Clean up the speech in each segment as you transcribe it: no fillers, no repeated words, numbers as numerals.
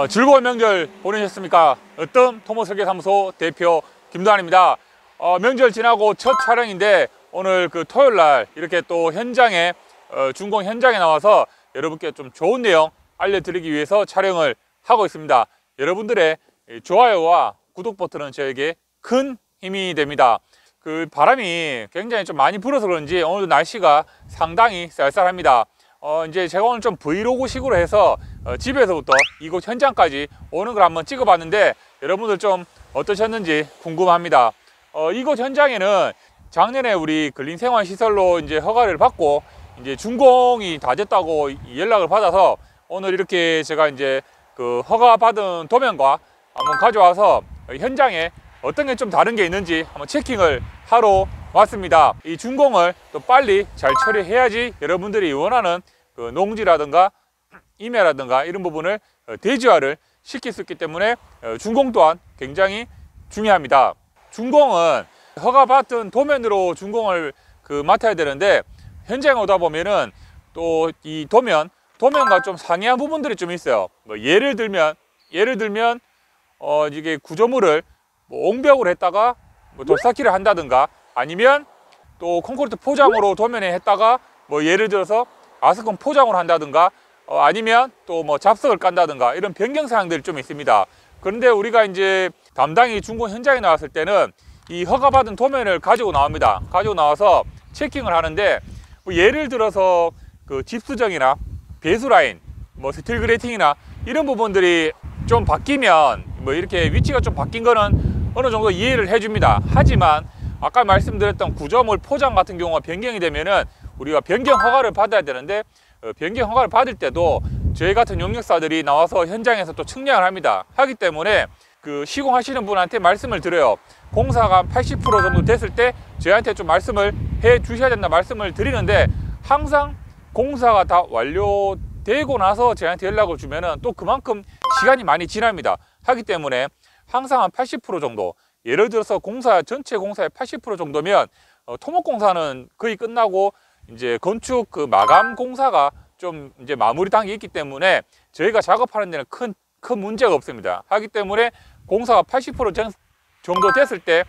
즐거운 명절 보내셨습니까? 으뜸 토목설계사무소 대표 김도환입니다. 명절 지나고 첫 촬영인데 오늘 그 토요일날 이렇게 또 현장에 준공 현장에 나와서 여러분께 좀 좋은 내용 알려드리기 위해서 촬영을 하고 있습니다. 여러분들의 좋아요와 구독 버튼은 저에게 큰 힘이 됩니다. 그 바람이 굉장히 좀 많이 불어서 그런지 오늘도 날씨가 상당히 쌀쌀합니다. 이제 제가 오늘 좀 브이로그식으로 해서 집에서부터 이곳 현장까지 오는 걸 한번 찍어봤는데 여러분들 좀 어떠셨는지 궁금합니다. 이곳 현장에는 작년에 우리 근린생활시설로 이제 허가를 받고 이제 준공이 다 됐다고 연락을 받아서 오늘 이렇게 제가 이제 그 허가 받은 도면과 한번 가져와서 현장에 어떤 게 좀 다른 게 있는지 한번 체킹을 하러 왔습니다. 이 준공을 또 빨리 잘 처리해야지 여러분들이 원하는 그 농지라든가 임야라든가 이런 부분을 대지화를 시킬 수 있기 때문에 준공 또한 굉장히 중요합니다. 준공은 허가받은 도면으로 준공을 맡아야 되는데 현장에 오다 보면은 또 이 도면과 좀 상이한 부분들이 좀 있어요. 뭐 예를 들면 이게 구조물을 뭐 옹벽으로 했다가 뭐 돌쌓기를 한다든가 아니면 또 콘크리트 포장으로 도면에 했다가 뭐 예를 들어서 아스콘 포장으로 한다든가 아니면 또 뭐 잡석을 깐다든가 이런 변경 사항들이 좀 있습니다. 그런데 우리가 이제 담당이 준공 현장에 나왔을 때는 이 허가받은 도면을 가지고 나옵니다. 가지고 나와서 체킹을 하는데 뭐 예를 들어서 그 집수정이나 배수라인, 뭐 스틸 그레이팅이나 이런 부분들이 좀 바뀌면 뭐 이렇게 위치가 좀 바뀐 거는 어느 정도 이해를 해줍니다. 하지만 아까 말씀드렸던 구조물 포장 같은 경우가 변경이 되면은 우리가 변경 허가를 받아야 되는데 변경 허가를 받을 때도 저희 같은 용역사들이 나와서 현장에서 또 측량을 합니다. 하기 때문에 그 시공하시는 분한테 말씀을 드려요. 공사가 80% 정도 됐을 때 저희한테 좀 말씀을 해 주셔야 된다 말씀을 드리는데 항상 공사가 다 완료되고 나서 저희한테 연락을 주면은 또 그만큼 시간이 많이 지납니다. 하기 때문에 항상 한 80% 정도, 예를 들어서 전체 공사의 80% 정도면 토목공사는 거의 끝나고 이제 건축 그 마감 공사가 좀 이제 마무리 단계에 있기 때문에 저희가 작업하는 데는 큰 문제가 없습니다. 하기 때문에 공사가 80% 정도 됐을 때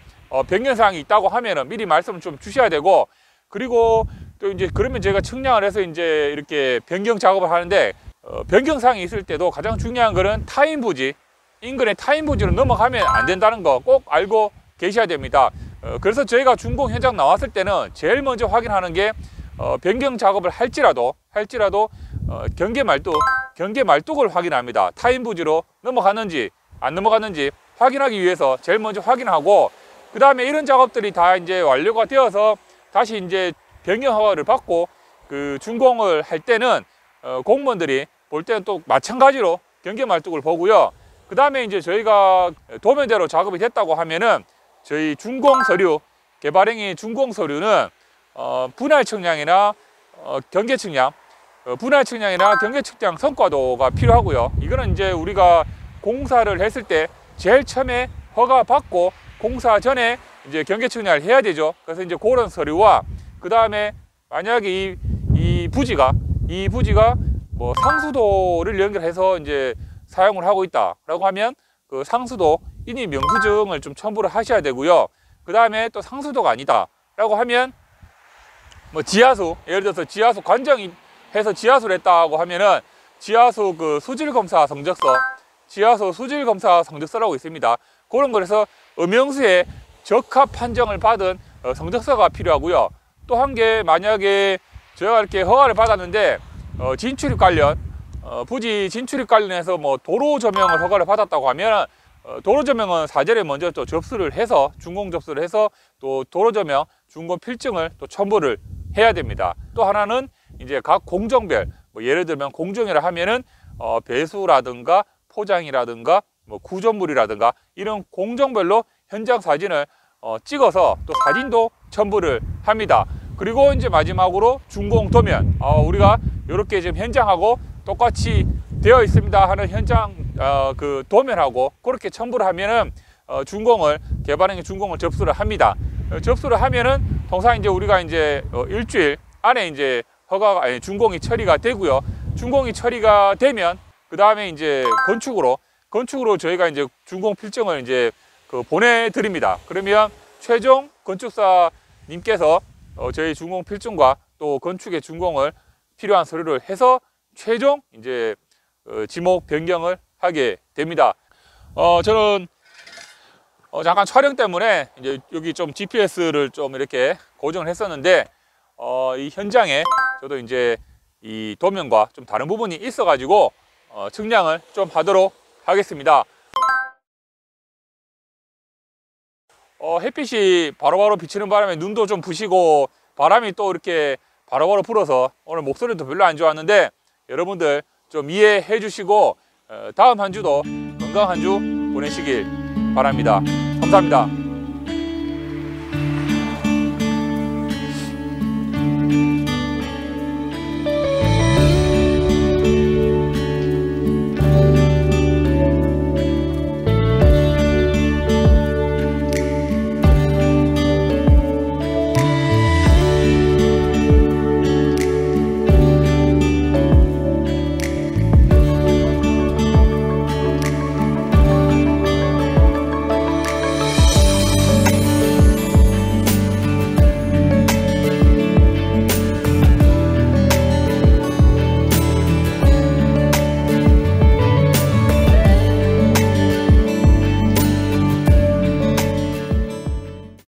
변경 사항이 있다고 하면은 미리 말씀을 좀 주셔야 되고, 그리고 또 이제 그러면 저희가 측량을 해서 이제 이렇게 변경 작업을 하는데 변경 사항이 있을 때도 가장 중요한 거는 타인 부지, 인근의 타인 부지로 넘어가면 안 된다는 거 꼭 알고 계셔야 됩니다. 그래서 저희가 준공 현장 나왔을 때는 제일 먼저 확인하는 게 변경 작업을 할지라도 경계 말뚝을 확인합니다. 타인 부지로 넘어갔는지 안 넘어갔는지 확인하기 위해서 제일 먼저 확인하고, 그 다음에 이런 작업들이 다 이제 완료가 되어서 다시 이제 변경 허가를 받고 그 준공을 할 때는 공무원들이 볼 때는 또 마찬가지로 경계 말뚝을 보고요. 그 다음에 이제 저희가 도면대로 작업이 됐다고 하면은 저희 준공 서류, 개발행위 준공 서류는 분할 측량이나 경계 측량, 분할 측량이나 경계 측량 성과도가 필요하고요. 이거는 이제 우리가 공사를 했을 때 제일 처음에 허가 받고 공사 전에 이제 경계 측량을 해야 되죠. 그래서 이제 그런 서류와 그 다음에 만약에 이 부지가 뭐 상수도를 연결해서 이제 사용을 하고 있다라고 하면 그 상수도 인입 명수증을 좀 첨부를 하셔야 되고요. 그 다음에 또 상수도가 아니다라고 하면 뭐 지하수, 예를 들어서 지하수 관정이 해서 지하수를 했다고 하면은 지하수 그 수질 검사 성적서, 지하수 수질 검사 성적서라고 있습니다. 그런 거에서 음영수에 적합 판정을 받은 성적서가 필요하고요. 또 한 개, 만약에 저희가 이렇게 허가를 받았는데 진출입 관련 부지 진출입 관련해서 뭐 도로 조명을 허가를 받았다고 하면 도로 조명은 사전에 먼저 또 접수를 해서 준공 접수를 해서 또 도로 조명 준공 필증을 또 첨부를 해야 됩니다. 또 하나는 이제 각 공정별, 뭐 예를 들면 공정이라 하면은 배수라든가 포장이라든가 뭐 구조물이라든가 이런 공정별로 현장 사진을 찍어서 또 사진도 첨부를 합니다. 그리고 이제 마지막으로 준공 도면, 우리가 이렇게 지금 현장하고 똑같이 되어 있습니다 하는 현장 그 도면하고 그렇게 첨부를 하면은 개발행위 준공을 접수를 합니다. 접수를 하면은 통상 이제 우리가 이제 일주일 안에 이제 준공이 처리가 되고요. 준공이 처리가 되면 그 그 다음에 이제 건축으로 저희가 이제 준공 필증을 이제 보내드립니다. 그러면 최종 건축사님께서 저희 준공 필증과 또 건축의 준공을 필요한 서류를 해서 최종 이제 지목 변경을 하게 됩니다. 저는 잠깐 촬영 때문에 이제 여기 좀 GPS를 좀 이렇게 고정을 했었는데 이 현장에 저도 이제 이 도면과 좀 다른 부분이 있어 가지고 측량을 좀 하도록 하겠습니다. 햇빛이 바로바로 비치는 바람에 눈도 좀 부시고 바람이 또 이렇게 바로바로 불어서 오늘 목소리도 별로 안 좋았는데 여러분들 좀 이해해 주시고 다음 한 주도 건강한 주 보내시길 바랍니다. 감사합니다.